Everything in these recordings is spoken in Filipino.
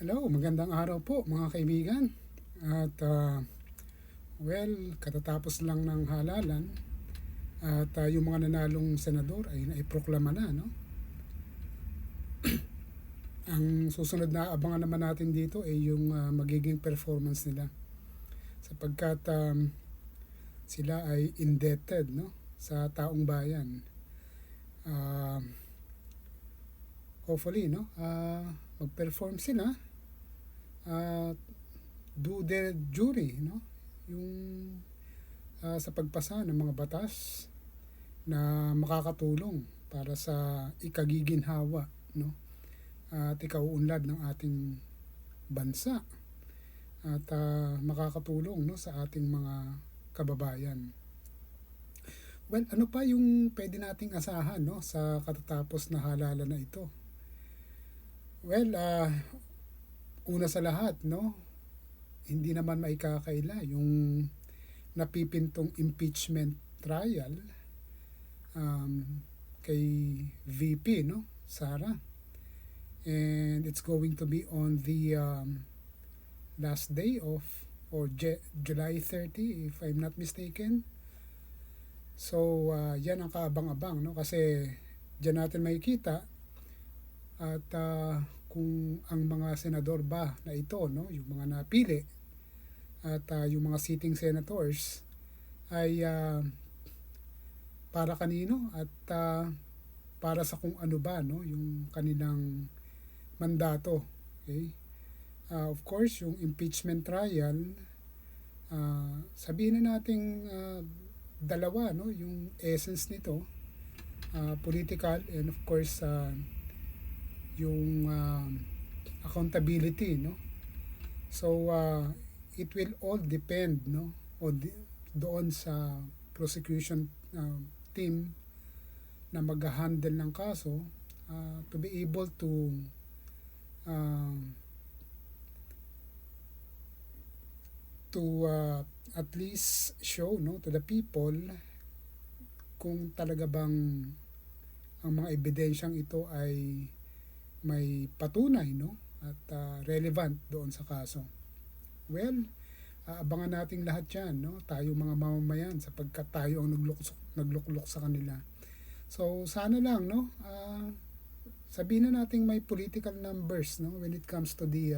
Hello, magandang araw po mga kaibigan. At katatapos lang ng halalan at yung mga nanalong senador ay naiproklama na, no? Ang susunod na abangan naman natin dito ay yung magiging performance nila sapagkat sila ay indebted, no, sa taong bayan. Uh, Hopefully, no, mag-perform sila at do their jury, no, yung sa pagpasa ng mga batas na makakatulong para sa ikagiginhawa, no, at ikauunlad ng ating bansa at makakatulong, no, sa ating mga kababayan. Well, ano pa yung pwede nating asahan, no, sa katatapos na halalan na ito? Well, una sa lahat, no, hindi naman maikakaila yung napipintong impeachment trial kay VP, no, Sara. And it's going to be on the last day of July 30, if I'm not mistaken. So yan ang kaabang-abang, no, kasi diyan natin makikita at kung ang mga senador ba na ito, no, yung mga napili at yung mga sitting senators ay para kanino at para sa kung ano ba, no, yung kanilang mandato. Okay? Of course, yung impeachment trial, sabihin na nating dalawa, no, yung essence nito, political and of course yung accountability, no. So it will all depend, no, doon sa prosecution team na mag-handle ng kaso to be able to at least show, no, to the people kung talaga bang ang mga ebidensyang ito ay may patunay, no, at relevant doon sa kaso. Well, abangan natin lahat yan, no, tayo mga mamamayan sapagkat tayo ang nagluklok sa kanila. So sana lang, no, sabihin na natin may political numbers, no, when it comes to the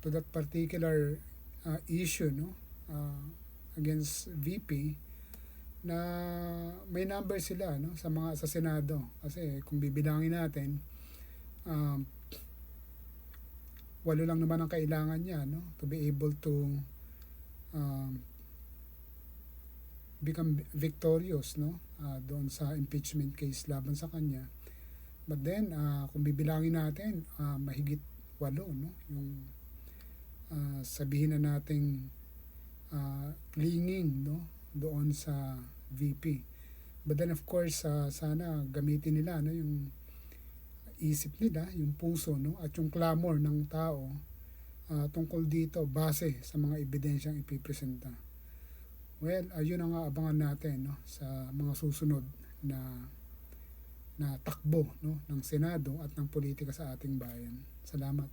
to that particular issue, no, against VP, na may number sila, no, sa Senado, kasi kung bibilangin natin 8 lang naman ang kailangan niya, no, to be able to become victorious, no, doon sa impeachment case laban sa kanya. But then kung bibilangin natin mahigit 8, no, yung sabihin na nating clinging, no, doon sa VP. But then of course sana gamitin nila, no, yung isip nila, yung puso, no, at yung clamor ng tao tungkol dito base sa mga ebidensyang ipipresenta. Well, ayun ang aabangan natin, no, sa mga susunod na takbo, no, ng Senado at ng politika sa ating bayan. Salamat.